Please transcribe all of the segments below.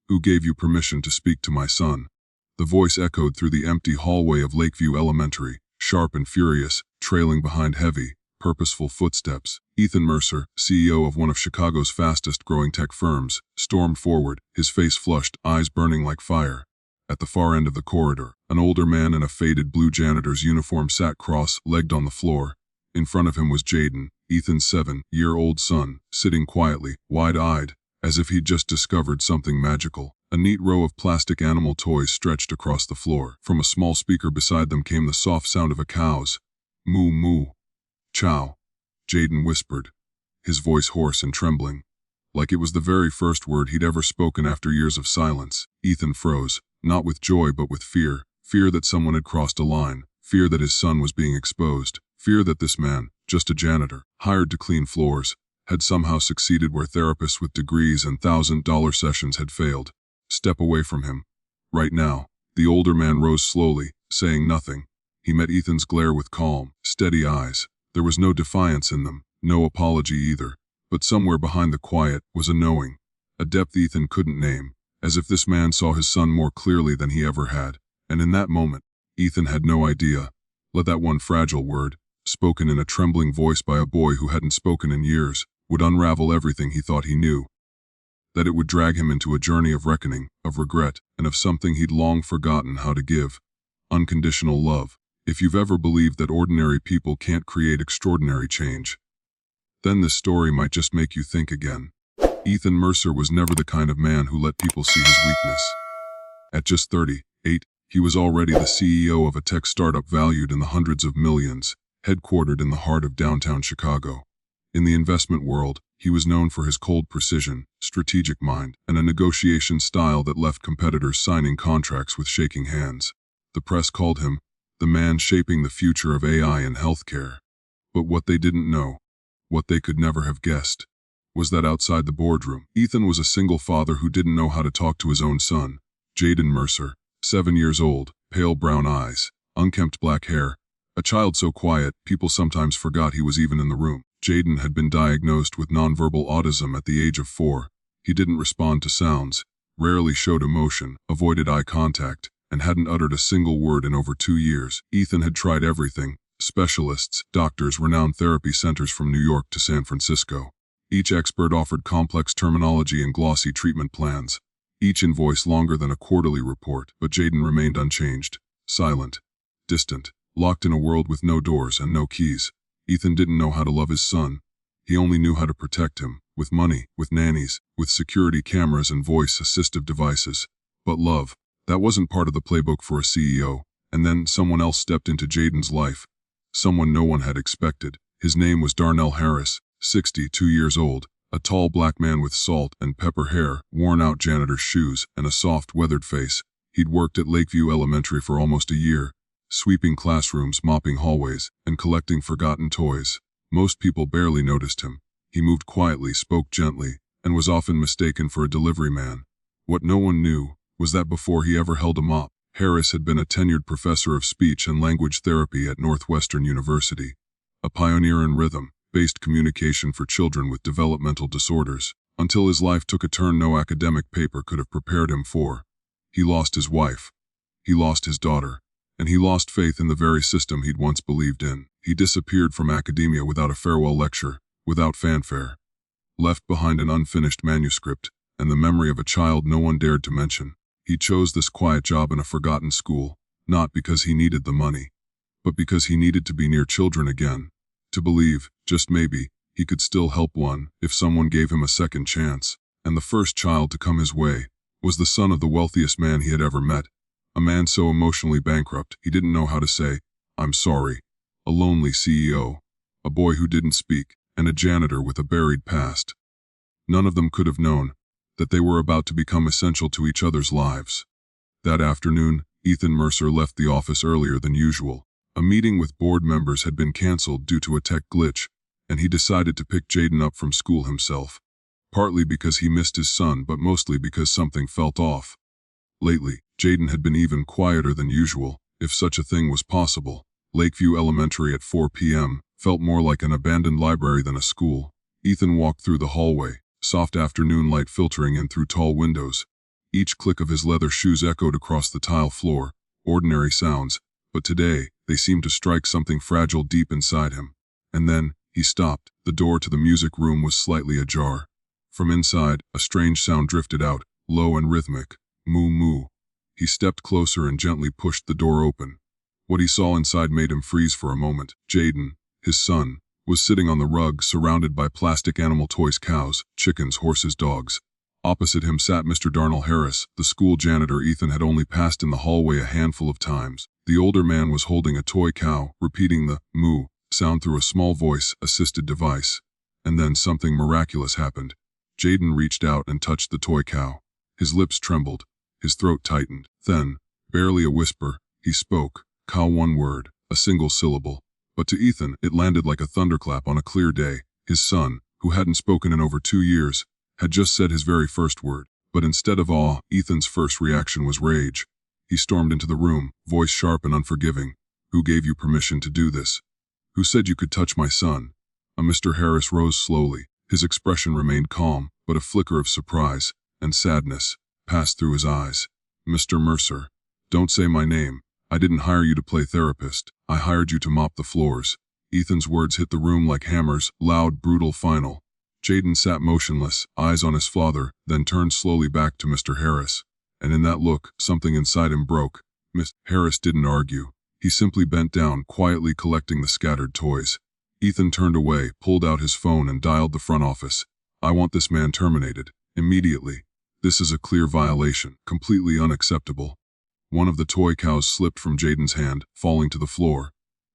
Who gave you permission to speak to my son? The voice echoed through the empty hallway of Lakeview Elementary, sharp and furious, trailing behind heavy, purposeful footsteps. Ethan Mercer, CEO of one of Chicago's fastest-growing tech firms, stormed forward, his face flushed, eyes burning like fire. At the far end of the corridor, an older man in a faded blue janitor's uniform sat cross-legged on the floor. In front of him was Jaden, Ethan's 7-year-old son, sitting quietly, wide-eyed, as if he'd just discovered something magical. A neat row of plastic animal toys stretched across the floor. From a small speaker beside them came the soft sound of a cow's moo moo. Chow, Jaden whispered, his voice hoarse and trembling, like it was the very first word he'd ever spoken after years of silence. Ethan froze, not with joy but with fear. Fear that someone had crossed a line, fear that his son was being exposed, fear that this man, just a janitor, hired to clean floors, had somehow succeeded where therapists with degrees and $1,000 sessions had failed. Step away from him. Right now. The older man rose slowly, saying nothing. He met Ethan's glare with calm, steady eyes. There was no defiance in them, no apology either. But somewhere behind the quiet was a knowing, a depth Ethan couldn't name, as if this man saw his son more clearly than he ever had. And in that moment, Ethan had no idea. Let that one fragile word, spoken in a trembling voice by a boy who hadn't spoken in years, would unravel everything he thought he knew. That it would drag him into a journey of reckoning, of regret, and of something he'd long forgotten how to give. Unconditional love. If you've ever believed that ordinary people can't create extraordinary change, then this story might just make you think again. Ethan Mercer was never the kind of man who let people see his weakness. At just 38, he was already the CEO of a tech startup valued in the hundreds of millions, headquartered in the heart of downtown Chicago. In the investment world, he was known for his cold precision, strategic mind, and a negotiation style that left competitors signing contracts with shaking hands. The press called him the man shaping the future of AI in healthcare. But what they didn't know, what they could never have guessed, was that outside the boardroom, Ethan was a single father who didn't know how to talk to his own son. Jaden Mercer, 7 years old, pale brown eyes, unkempt black hair, a child so quiet, people sometimes forgot he was even in the room. Jaden had been diagnosed with nonverbal autism at the age of 4. He didn't respond to sounds, rarely showed emotion, avoided eye contact, and hadn't uttered a single word in over 2 years. Ethan had tried everything, specialists, doctors, renowned therapy centers from New York to San Francisco. Each expert offered complex terminology and glossy treatment plans, each invoice longer than a quarterly report, but Jaden remained unchanged, silent, distant, locked in a world with no doors and no keys. Ethan didn't know how to love his son. He only knew how to protect him, with money, with nannies, with security cameras and voice-assistive devices. But love, that wasn't part of the playbook for a CEO. And then someone else stepped into Jaden's life. Someone no one had expected. His name was Darnell Harris, 62 years old, a tall black man with salt and pepper hair, worn-out janitor's shoes, and a soft, weathered face. He'd worked at Lakeview Elementary for almost a year, sweeping classrooms, mopping hallways, and collecting forgotten toys. Most people barely noticed him. He moved quietly, spoke gently, and was often mistaken for a delivery man. What no one knew was that before he ever held a mop, Harris had been a tenured professor of speech and language therapy at Northwestern University, a pioneer in rhythm-based communication for children with developmental disorders, until his life took a turn no academic paper could have prepared him for. He lost his wife. He lost his daughter. And he lost faith in the very system he'd once believed in. He disappeared from academia without a farewell lecture, without fanfare. Left behind an unfinished manuscript, and the memory of a child no one dared to mention. He chose this quiet job in a forgotten school, not because he needed the money, but because he needed to be near children again. To believe, just maybe, he could still help one if someone gave him a second chance. And the first child to come his way was the son of the wealthiest man he had ever met. A man so emotionally bankrupt he didn't know how to say, "I'm sorry." A lonely CEO, a boy who didn't speak, and a janitor with a buried past. None of them could have known that they were about to become essential to each other's lives. That afternoon, Ethan Mercer left the office earlier than usual. A meeting with board members had been canceled due to a tech glitch, and he decided to pick Jaden up from school himself. Partly because he missed his son, but mostly because something felt off. Lately, Jaden had been even quieter than usual, if such a thing was possible. Lakeview Elementary at 4 p.m. felt more like an abandoned library than a school. Ethan walked through the hallway, soft afternoon light filtering in through tall windows. Each click of his leather shoes echoed across the tile floor, ordinary sounds, but today, they seemed to strike something fragile deep inside him. And then, he stopped. The door to the music room was slightly ajar. From inside, a strange sound drifted out, low and rhythmic. Moo moo. He stepped closer and gently pushed the door open. What he saw inside made him freeze for a moment. Jaden, his son, was sitting on the rug, surrounded by plastic animal toys, cows, chickens, horses, dogs. Opposite him sat Mr. Darnell Harris, the school janitor Ethan had only passed in the hallway a handful of times. The older man was holding a toy cow, repeating the moo sound through a small voice-assisted device. And then something miraculous happened. Jaden reached out and touched the toy cow. His lips trembled. His throat tightened. Then, barely a whisper, he spoke. Cow, one word, a single syllable. But to Ethan, it landed like a thunderclap on a clear day. His son, who hadn't spoken in over 2 years, had just said his very first word. But instead of awe, Ethan's first reaction was rage. He stormed into the room, voice sharp and unforgiving. Who gave you permission to do this? Who said you could touch my son? Mr. Harris rose slowly. His expression remained calm, but a flicker of surprise and sadness passed through his eyes. Mr. Mercer, don't say my name. I didn't hire you to play therapist. I hired you to mop the floors. Ethan's words hit the room like hammers, loud, brutal, final. Jaden sat motionless, eyes on his father, then turned slowly back to Mr. Harris. And in that look, something inside him broke. Miss Harris didn't argue. He simply bent down, quietly collecting the scattered toys. Ethan turned away, pulled out his phone and dialed the front office. I want this man terminated. Immediately. This is a clear violation, completely unacceptable. One of the toy cows slipped from Jaden's hand, falling to the floor.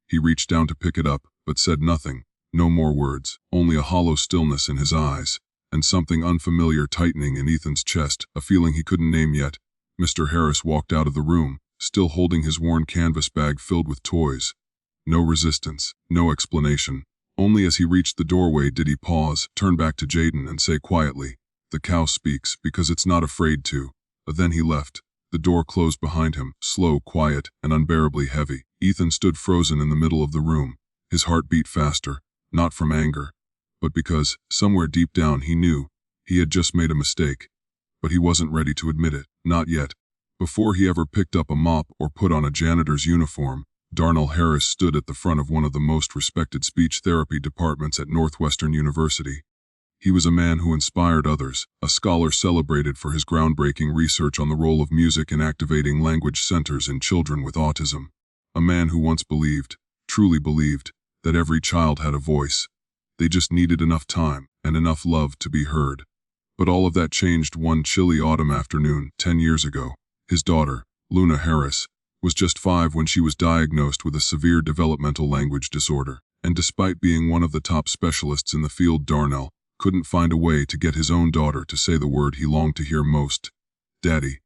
He reached down to pick it up, but said nothing. No more words, only a hollow stillness in his eyes, and something unfamiliar tightening in Ethan's chest, a feeling he couldn't name yet. Mr. Harris walked out of the room, still holding his worn canvas bag filled with toys. No resistance, no explanation. Only as he reached the doorway did he pause, turn back to Jaden and say quietly, "The cow speaks because it's not afraid to." Then he left. The door closed behind him, slow, quiet, and unbearably heavy. Ethan stood frozen in the middle of the room. His heart beat faster, not from anger, but because, somewhere deep down he knew, he had just made a mistake. But he wasn't ready to admit it, not yet. Before he ever picked up a mop or put on a janitor's uniform, Darnell Harris stood at the front of one of the most respected speech therapy departments at Northwestern University. He was a man who inspired others, a scholar celebrated for his groundbreaking research on the role of music in activating language centers in children with autism. A man who once believed, truly believed, that every child had a voice. They just needed enough time and enough love to be heard. But all of that changed one chilly autumn afternoon 10 years ago. His daughter, Luna Harris, was just 5 when she was diagnosed with a severe developmental language disorder. And despite being one of the top specialists in the field, Darnell couldn't find a way to get his own daughter to say the word he longed to hear most, Daddy.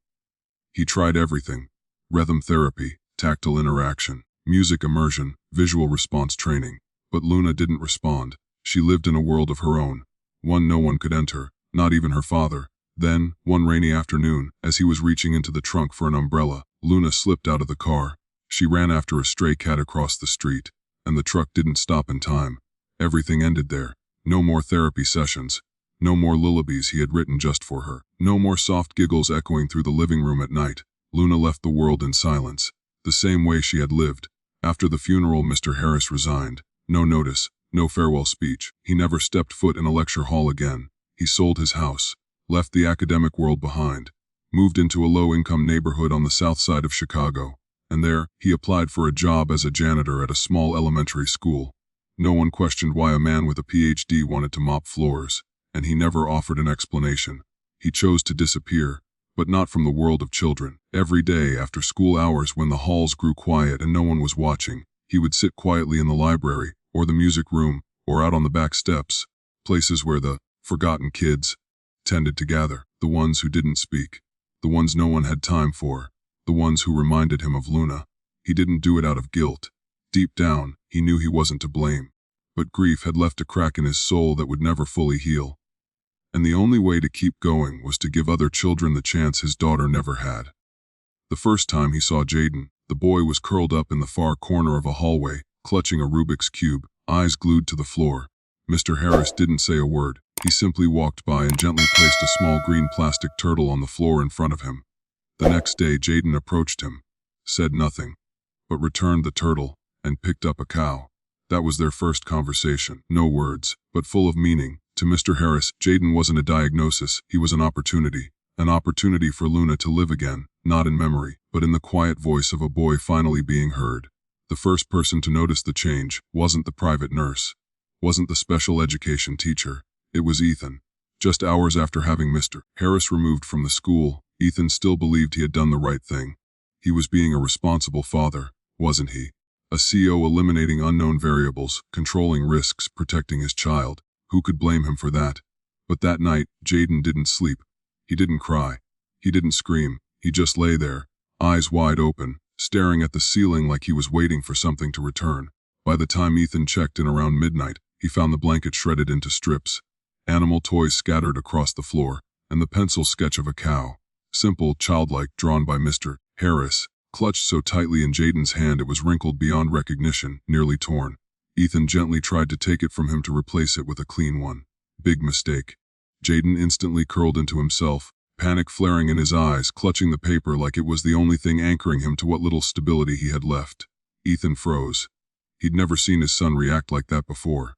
He tried everything: rhythm therapy, tactile interaction, music immersion, visual response training. But Luna didn't respond. She lived in a world of her own, one no one could enter, not even her father. Then, one rainy afternoon, as he was reaching into the trunk for an umbrella, Luna slipped out of the car. She ran after a stray cat across the street, and the truck didn't stop in time. Everything ended there. No more therapy sessions. No more lullabies he had written just for her. No more soft giggles echoing through the living room at night. Luna left the world in silence, the same way she had lived. After the funeral, Mr. Harris resigned. No notice, no farewell speech. He never stepped foot in a lecture hall again. He sold his house, left the academic world behind, moved into a low-income neighborhood on the south side of Chicago, and there, he applied for a job as a janitor at a small elementary school. No one questioned why a man with a PhD wanted to mop floors, and he never offered an explanation. He chose to disappear, but not from the world of children. Every day after school hours, when the halls grew quiet and no one was watching, he would sit quietly in the library, or the music room, or out on the back steps, places where the forgotten kids tended to gather, the ones who didn't speak, the ones no one had time for, the ones who reminded him of Luna. He didn't do it out of guilt. Deep down, he knew he wasn't to blame, but grief had left a crack in his soul that would never fully heal. And the only way to keep going was to give other children the chance his daughter never had. The first time he saw Jaden, the boy was curled up in the far corner of a hallway, clutching a Rubik's Cube, eyes glued to the floor. Mr. Harris didn't say a word. He simply walked by and gently placed a small green plastic turtle on the floor in front of him. The next day, Jaden approached him, said nothing, but returned the turtle and picked up a cow. That was their first conversation. No words, but full of meaning. To Mr. Harris, Jaden wasn't a diagnosis, he was an opportunity. An opportunity for Luna to live again, not in memory, but in the quiet voice of a boy finally being heard. The first person to notice the change wasn't the private nurse, wasn't the special education teacher. It was Ethan. Just hours after having Mr. Harris removed from the school, Ethan still believed he had done the right thing. He was being a responsible father, wasn't he? A CEO eliminating unknown variables, controlling risks, protecting his child. Who could blame him for that? But that night, Jaden didn't sleep. He didn't cry. He didn't scream. He just lay there, eyes wide open, staring at the ceiling like he was waiting for something to return. By the time Ethan checked in around midnight, he found the blanket shredded into strips, animal toys scattered across the floor, and the pencil sketch of a cow, simple, childlike, drawn by Mr. Harris, clutched so tightly in Jaden's hand it was wrinkled beyond recognition, nearly torn. Ethan gently tried to take it from him to replace it with a clean one. Big mistake. Jaden instantly curled into himself, panic flaring in his eyes, clutching the paper like it was the only thing anchoring him to what little stability he had left. Ethan froze. He'd never seen his son react like that before.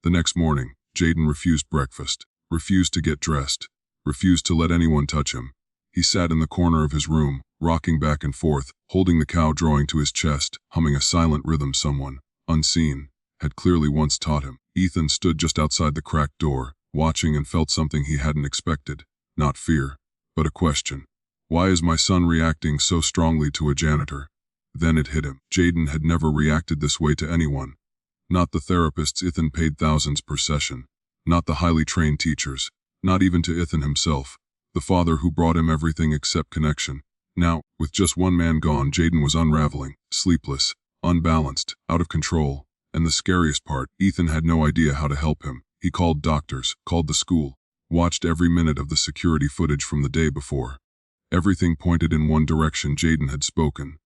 The next morning, Jaden refused breakfast, refused to get dressed, refused to let anyone touch him. He sat in the corner of his room, rocking back and forth, holding the cow drawing to his chest, humming a silent rhythm someone, unseen, had clearly once taught him. Ethan stood just outside the cracked door, watching, and felt something he hadn't expected. Not fear, but a question. Why is my son reacting so strongly to a janitor? Then it hit him. Jaden had never reacted this way to anyone. Not the therapists Ethan paid thousands per session. Not the highly trained teachers. Not even to Ethan himself, the father who brought him everything except connection. Now, with just one man gone, Jaden was unraveling, sleepless, unbalanced, out of control. And the scariest part, Ethan had no idea how to help him. He called doctors, called the school, watched every minute of the security footage from the day before. Everything pointed in one direction. Jaden had spoken.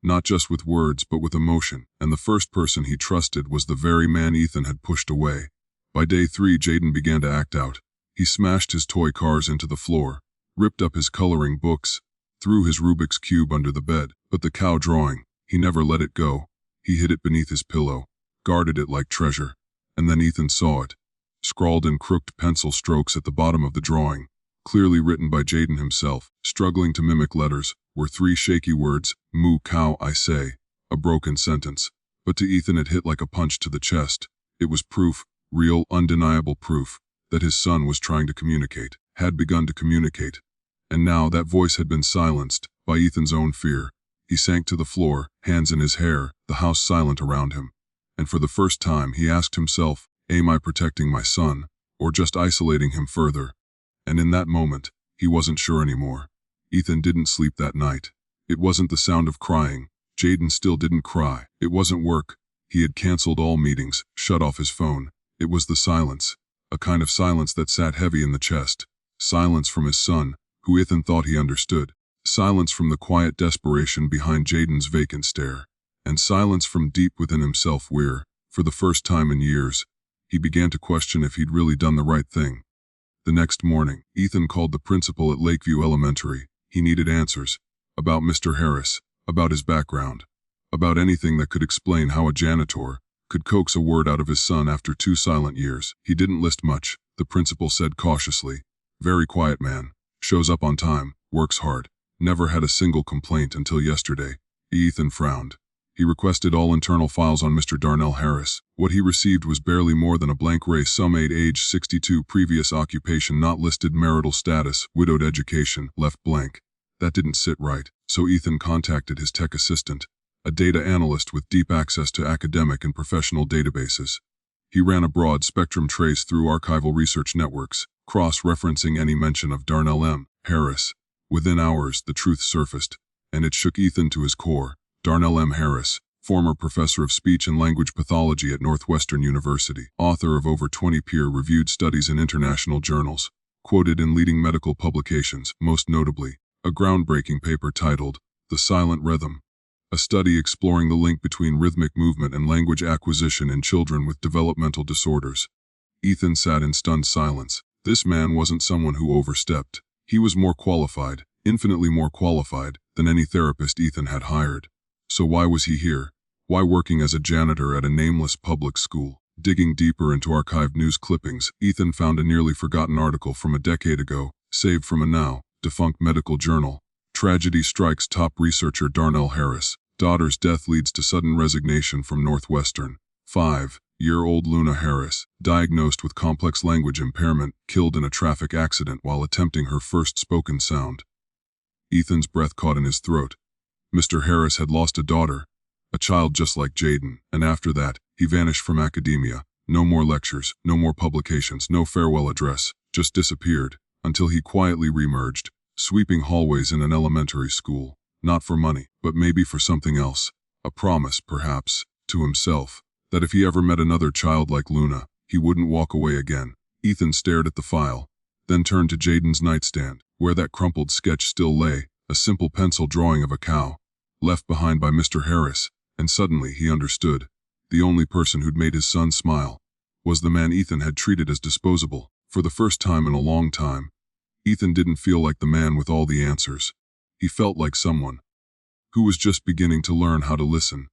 Not just with words, but with emotion, and the first person he trusted was the very man Ethan had pushed away. By day 3, Jaden began to act out. He smashed his toy cars into the floor, ripped up his coloring books, threw his Rubik's Cube under the bed, but the cow drawing, he never let it go. He hid it beneath his pillow, guarded it like treasure, and then Ethan saw it, scrawled in crooked pencil strokes at the bottom of the drawing, clearly written by Jaden himself. Struggling to mimic letters were 3 shaky words: moo cow I say, a broken sentence. But to Ethan it hit like a punch to the chest. It was proof, real, undeniable proof, that his son was trying to communicate, had begun to communicate. And now that voice had been silenced by Ethan's own fear. He sank to the floor, hands in his hair, the house silent around him. And for the first time he asked himself, am I protecting my son, or just isolating him further? And in that moment, he wasn't sure anymore. Ethan didn't sleep that night. It wasn't the sound of crying. Jaden still didn't cry. It wasn't work. He had canceled all meetings, shut off his phone. It was the silence, a kind of silence that sat heavy in the chest. Silence from his son, who Ethan thought he understood. Silence from the quiet desperation behind Jaden's vacant stare. And silence from deep within himself where, for the first time in years, he began to question if he'd really done the right thing. The next morning, Ethan called the principal at Lakeview Elementary. He needed answers. About Mr. Harris, about his background, about anything that could explain how a janitor could coax a word out of his son after 2 silent years. He didn't list much, the principal said cautiously. Very quiet man, shows up on time, works hard, never had a single complaint until yesterday. Ethan frowned. He requested all internal files on Mr. Darnell Harris. What he received was barely more than a blank race. Some age 62, previous occupation not listed, marital status, widowed, education, left blank. That didn't sit right, so Ethan contacted his tech assistant, a data analyst with deep access to academic and professional databases. He ran a broad spectrum trace through archival research networks, cross-referencing any mention of Darnell M. Harris. Within hours, the truth surfaced, and it shook Ethan to his core. Darnell M. Harris, former professor of speech and language pathology at Northwestern University, author of over 20 peer-reviewed studies in international journals, quoted in leading medical publications, most notably, a groundbreaking paper titled, The Silent Rhythm, a study exploring the link between rhythmic movement and language acquisition in children with developmental disorders. Ethan sat in stunned silence. This man wasn't someone who overstepped. He was more qualified, infinitely more qualified, than any therapist Ethan had hired. So why was he here? Why working as a janitor at a nameless public school? Digging deeper into archived news clippings, Ethan found a nearly forgotten article from a decade ago, saved from a now defunct medical journal. Tragedy strikes top researcher Darnell Harris. Daughter's death leads to sudden resignation from Northwestern. 5-year-old Luna Harris, diagnosed with complex language impairment, killed in a traffic accident while attempting her first spoken sound. Ethan's breath caught in his throat. Mr. Harris had lost a daughter, a child just like Jaden, and after that, he vanished from academia. No more lectures, no more publications, no farewell address, just disappeared, until he quietly reemerged, sweeping hallways in an elementary school. Not for money, but maybe for something else. A promise, perhaps, to himself, that if he ever met another child like Luna, he wouldn't walk away again. Ethan stared at the file, then turned to Jaden's nightstand, where that crumpled sketch still lay, a simple pencil drawing of a cow, left behind by Mr. Harris, and suddenly he understood. The only person who'd made his son smile was the man Ethan had treated as disposable. For the first time in a long time, Ethan didn't feel like the man with all the answers. He felt like someone who was just beginning to learn how to listen.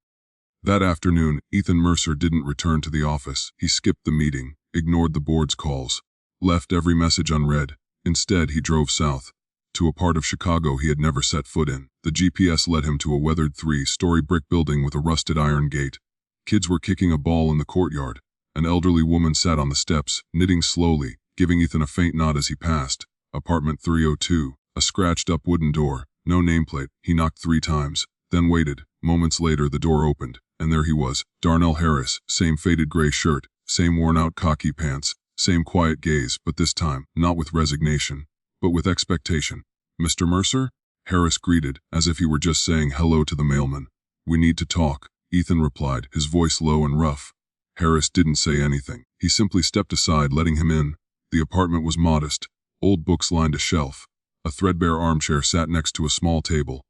That afternoon, Ethan Mercer didn't return to the office. He skipped the meeting, ignored the board's calls, left every message unread. Instead, he drove south, to a part of Chicago he had never set foot in. The GPS led him to a weathered 3-story brick building with a rusted iron gate. Kids were kicking a ball in the courtyard. An elderly woman sat on the steps, knitting slowly, giving Ethan a faint nod as he passed. Apartment 302, a scratched-up wooden door, no nameplate. He knocked 3 times, then waited. Moments later the door opened, and there he was, Darnell Harris, same faded gray shirt, same worn-out khaki pants, same quiet gaze, but this time, not with resignation, but with expectation. "Mr. Mercer?" Harris greeted, as if he were just saying hello to the mailman. "We need to talk," Ethan replied, his voice low and rough. Harris didn't say anything. He simply stepped aside, letting him in. The apartment was modest. Old books lined a shelf. A threadbare armchair sat next to a small table.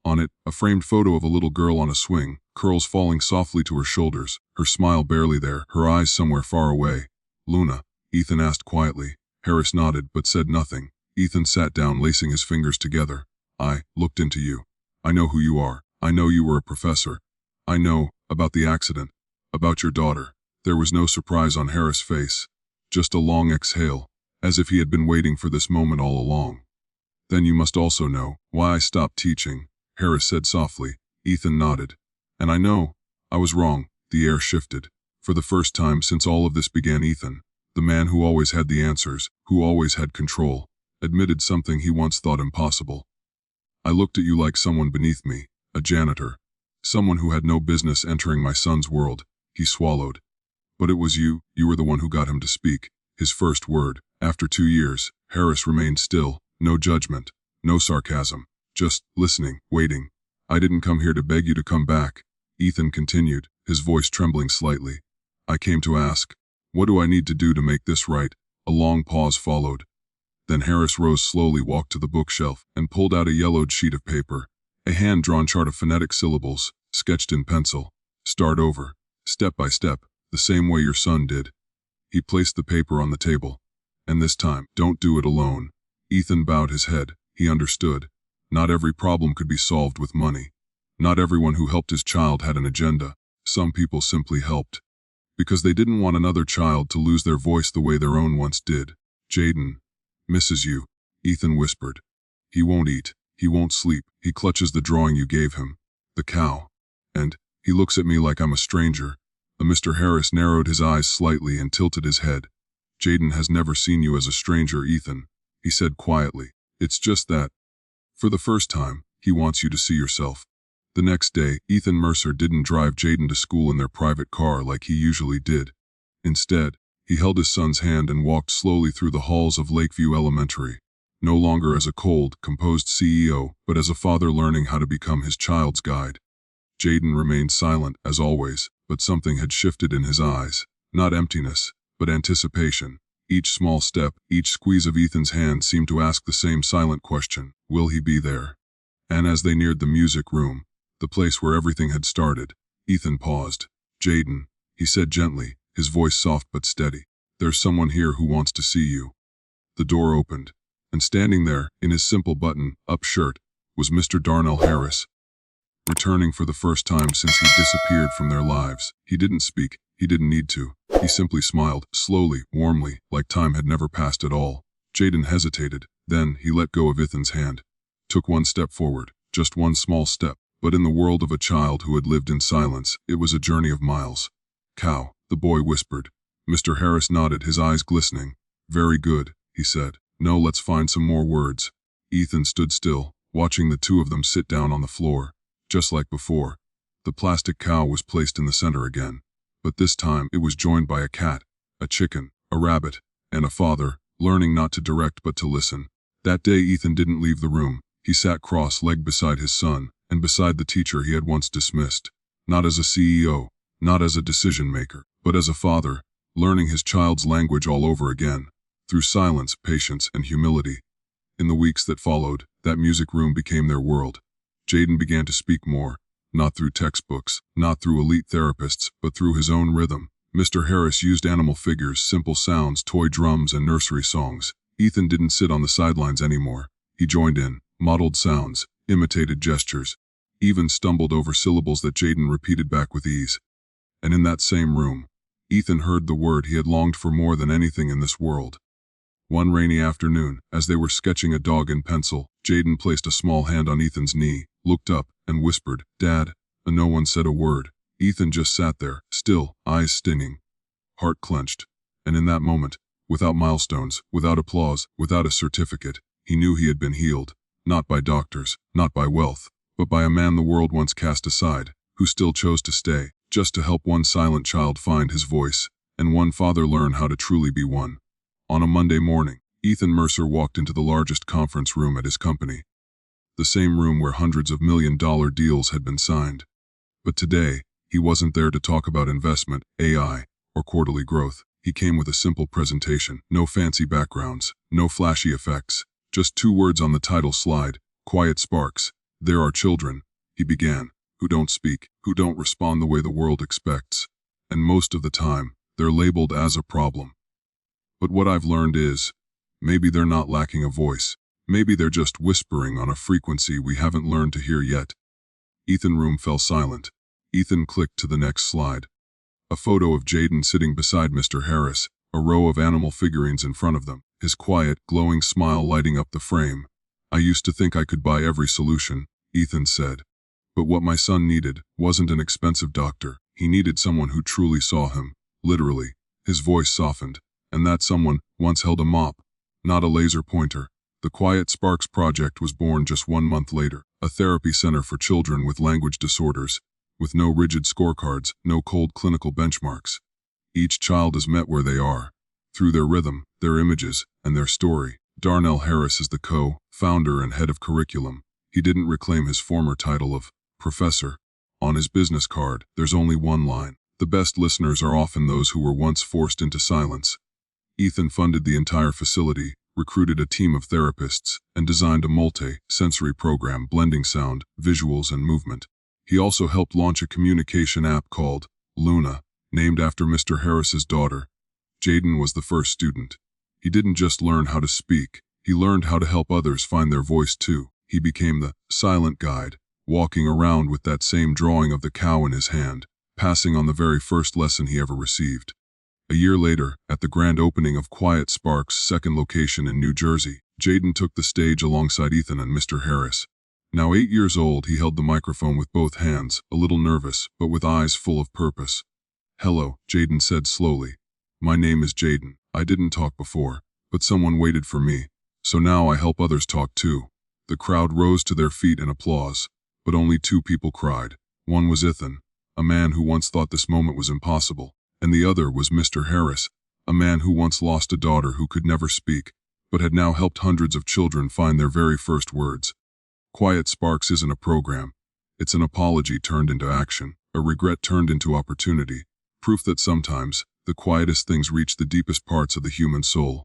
On it, a framed photo of a little girl on a swing, curls falling softly to her shoulders, her smile barely there, her eyes somewhere far away. "Luna?" Ethan asked quietly. Harris nodded, but said nothing. Ethan sat down, lacing his fingers together. "I looked into you. I know who you are. I know you were a professor. I know about the accident, about your daughter." There was no surprise on Harris' face, just a long exhale, as if he had been waiting for this moment all along. "Then you must also know why I stopped teaching," Harris said softly. Ethan nodded. "And I know, I was wrong." The air shifted. For the first time since all of this began, Ethan, the man who always had the answers, who always had control, admitted something he once thought impossible. "I looked at you like someone beneath me, a janitor, someone who had no business entering my son's world." He swallowed. "But it was you were the one who got him to speak." His first word. After 2 years, Harris remained still, no judgment, no sarcasm, just listening, waiting. "I didn't come here to beg you to come back," Ethan continued, his voice trembling slightly. "I came to ask, what do I need to do to make this right?" A long pause followed. Then Harris rose slowly, walked to the bookshelf, and pulled out a yellowed sheet of paper, a hand-drawn chart of phonetic syllables, sketched in pencil. "Start over, step by step, the same way your son did." He placed the paper on the table. "And this time, don't do it alone." Ethan bowed his head. He understood. Not every problem could be solved with money. Not everyone who helped his child had an agenda. Some people simply helped because they didn't want another child to lose their voice the way their own once did. "Jaden misses you," Ethan whispered. "He won't eat. He won't sleep. He clutches the drawing you gave him, the cow. And he looks at me like I'm a stranger." Mr. Harris narrowed his eyes slightly and tilted his head. "Jaden has never seen you as a stranger, Ethan," he said quietly. "It's just that, for the first time, he wants you to see yourself." The next day, Ethan Mercer didn't drive Jaden to school in their private car like he usually did. Instead, he held his son's hand and walked slowly through the halls of Lakeview Elementary, no longer as a cold, composed CEO, but as a father learning how to become his child's guide. Jaden remained silent, as always, but something had shifted in his eyes. Not emptiness, but anticipation. Each small step, each squeeze of Ethan's hand seemed to ask the same silent question: will he be there? And as they neared the music room, the place where everything had started, Ethan paused. "Jaden," he said gently, his voice soft but steady. "There's someone here who wants to see you." The door opened, and standing there, in his simple button-up shirt, was Mr. Darnell Harris, returning for the first time since he disappeared from their lives. He didn't speak. He didn't need to. He simply smiled, slowly, warmly, like time had never passed at all. Jaden hesitated. Then he let go of Ethan's hand. Took one step forward, just one small step. But in the world of a child who had lived in silence, it was a journey of miles. "Cow," the boy whispered. Mr. Harris nodded, his eyes glistening. "Very good," he said. "No, let's find some more words." Ethan stood still, watching the two of them sit down on the floor. Just like before, the plastic cow was placed in the center again. But this time it was joined by a cat, a chicken, a rabbit, and a father, learning not to direct but to listen. That day Ethan didn't leave the room. He sat cross-legged beside his son, and beside the teacher he had once dismissed. Not as a CEO, not as a decision-maker, but as a father, learning his child's language all over again, through silence, patience, and humility. In the weeks that followed, that music room became their world. Jaden began to speak more, not through textbooks, not through elite therapists, but through his own rhythm. Mr. Harris used animal figures, simple sounds, toy drums, and nursery songs. Ethan didn't sit on the sidelines anymore. He joined in, modeled sounds, imitated gestures, even stumbled over syllables that Jaden repeated back with ease. And in that same room, Ethan heard the word he had longed for more than anything in this world. One rainy afternoon, as they were sketching a dog in pencil, Jaden placed a small hand on Ethan's knee, looked up, and whispered, "Dad," and no one said a word. Ethan just sat there, still, eyes stinging, heart clenched. And in that moment, without milestones, without applause, without a certificate, he knew he had been healed, not by doctors, not by wealth, but by a man the world once cast aside, who still chose to stay, just to help one silent child find his voice, and one father learn how to truly be one. On a Monday morning, Ethan Mercer walked into the largest conference room at his company, the same room where hundreds of million-dollar deals had been signed. But today, he wasn't there to talk about investment, AI, or quarterly growth. He came with a simple presentation, no fancy backgrounds, no flashy effects, just 2 words on the title slide, "Quiet Sparks." "There are children," he began, "who don't speak, who don't respond the way the world expects. And most of the time, they're labeled as a problem. But what I've learned is, maybe they're not lacking a voice. Maybe they're just whispering on a frequency we haven't learned to hear yet." Ethan's room fell silent. Ethan clicked to the next slide. A photo of Jaden sitting beside Mr. Harris, a row of animal figurines in front of them, his quiet, glowing smile lighting up the frame. "I used to think I could buy every solution," Ethan said. "But what my son needed wasn't an expensive doctor. He needed someone who truly saw him, literally." His voice softened. "And that someone once held a mop, not a laser pointer." The Quiet Sparks Project was born just 1 month later, a therapy center for children with language disorders, with no rigid scorecards, no cold clinical benchmarks. Each child is met where they are, through their rhythm, their images, and their story. Darnell Harris is the co-founder and head of curriculum. He didn't reclaim his former title of professor. On his business card, there's only one line: "The best listeners are often those who were once forced into silence." Ethan funded the entire facility, recruited a team of therapists, and designed a multi-sensory program blending sound, visuals, and movement. He also helped launch a communication app called Luna, named after Mr. Harris's daughter. Jaden was the first student. He didn't just learn how to speak, he learned how to help others find their voice too. He became the silent guide, walking around with that same drawing of the cow in his hand, passing on the very first lesson he ever received. A year later, at the grand opening of Quiet Sparks' second location in New Jersey, Jaden took the stage alongside Ethan and Mr. Harris. Now 8 years old, he held the microphone with both hands, a little nervous, but with eyes full of purpose. "Hello," Jaden said slowly. "My name is Jaden. I didn't talk before, but someone waited for me, so now I help others talk too." The crowd rose to their feet in applause, but only 2 people cried. One was Ethan, a man who once thought this moment was impossible, and the other was Mr. Harris, a man who once lost a daughter who could never speak, but had now helped hundreds of children find their very first words. Quiet Sparks isn't a program. It's an apology turned into action, a regret turned into opportunity, proof that sometimes, the quietest things reach the deepest parts of the human soul.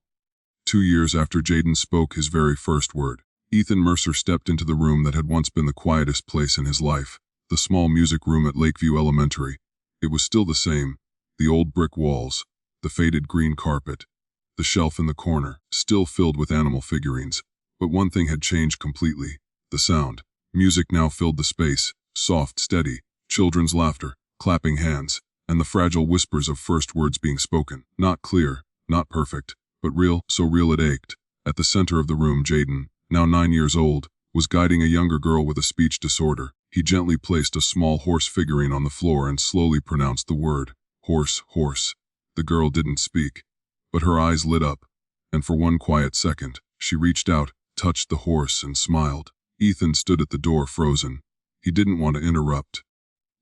2 years after Jaden spoke his very first word, Ethan Mercer stepped into the room that had once been the quietest place in his life, the small music room at Lakeview Elementary. It was still the same, the old brick walls, the faded green carpet, the shelf in the corner, still filled with animal figurines. But one thing had changed completely: the sound. Music now filled the space, soft, steady, children's laughter, clapping hands, and the fragile whispers of first words being spoken. Not clear, not perfect, but real, so real it ached. At the center of the room, Jaden, now 9 years old, was guiding a younger girl with a speech disorder. He gently placed a small horse figurine on the floor and slowly pronounced the word, horse, horse. The girl didn't speak, but her eyes lit up, and for one quiet second, she reached out, touched the horse, and smiled. Ethan stood at the door, frozen. He didn't want to interrupt,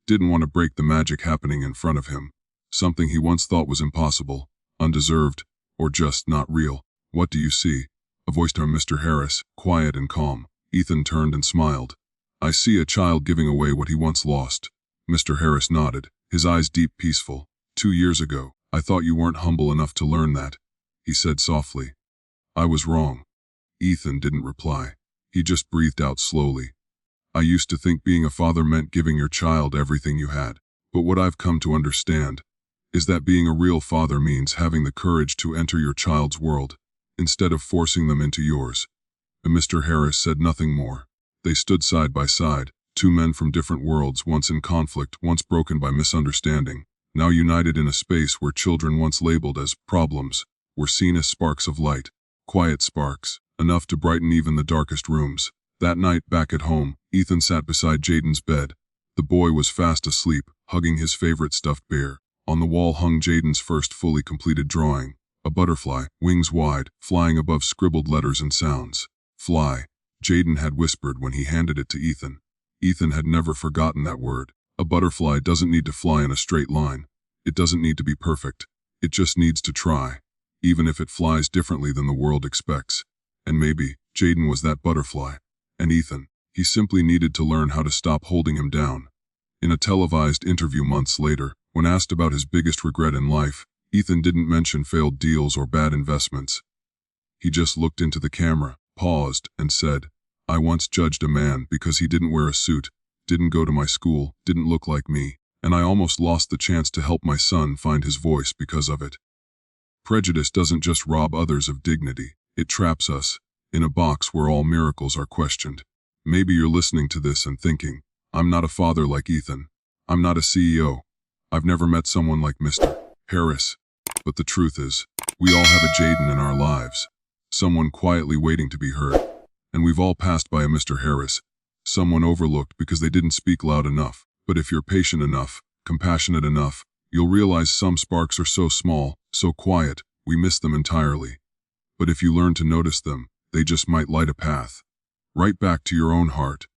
didn't want to break the magic happening in front of him. Something he once thought was impossible, undeserved, or just not real. "What do you see?" A voice from Mr. Harris, quiet and calm. Ethan turned and smiled. "I see a child giving away what he once lost." Mr. Harris nodded, his eyes deep, peaceful. 2 years ago, I thought you weren't humble enough to learn that," he said softly. "I was wrong." Ethan didn't reply. He just breathed out slowly. "I used to think being a father meant giving your child everything you had. But what I've come to understand is that being a real father means having the courage to enter your child's world, instead of forcing them into yours." And Mr. Harris said nothing more. They stood side by side, two men from different worlds, once in conflict, once broken by misunderstanding, now united in a space where children once labeled as problems were seen as sparks of light, quiet sparks, enough to brighten even the darkest rooms. That night, back at home, Ethan sat beside Jaden's bed. The boy was fast asleep, hugging his favorite stuffed bear. On the wall hung Jaden's first fully completed drawing, a butterfly, wings wide, flying above scribbled letters and sounds. "Fly," Jaden had whispered when he handed it to Ethan. Ethan had never forgotten that word. A butterfly doesn't need to fly in a straight line. It doesn't need to be perfect. It just needs to try, even if it flies differently than the world expects. And maybe Jaden was that butterfly. And Ethan, he simply needed to learn how to stop holding him down. In a televised interview months later, when asked about his biggest regret in life, Ethan didn't mention failed deals or bad investments. He just looked into the camera, paused, and said, "I once judged a man because he didn't wear a suit, didn't go to my school, didn't look like me, and I almost lost the chance to help my son find his voice because of it." Prejudice doesn't just rob others of dignity, it traps us in a box where all miracles are questioned. Maybe you're listening to this and thinking, "I'm not a father like Ethan. I'm not a CEO. I've never met someone like Mr. Harris." But the truth is, we all have a Jaden in our lives, someone quietly waiting to be heard. And we've all passed by a Mr. Harris, someone overlooked because they didn't speak loud enough. But if you're patient enough, compassionate enough, you'll realize some sparks are so small, so quiet, we miss them entirely. But if you learn to notice them, they just might light a path right back to your own heart.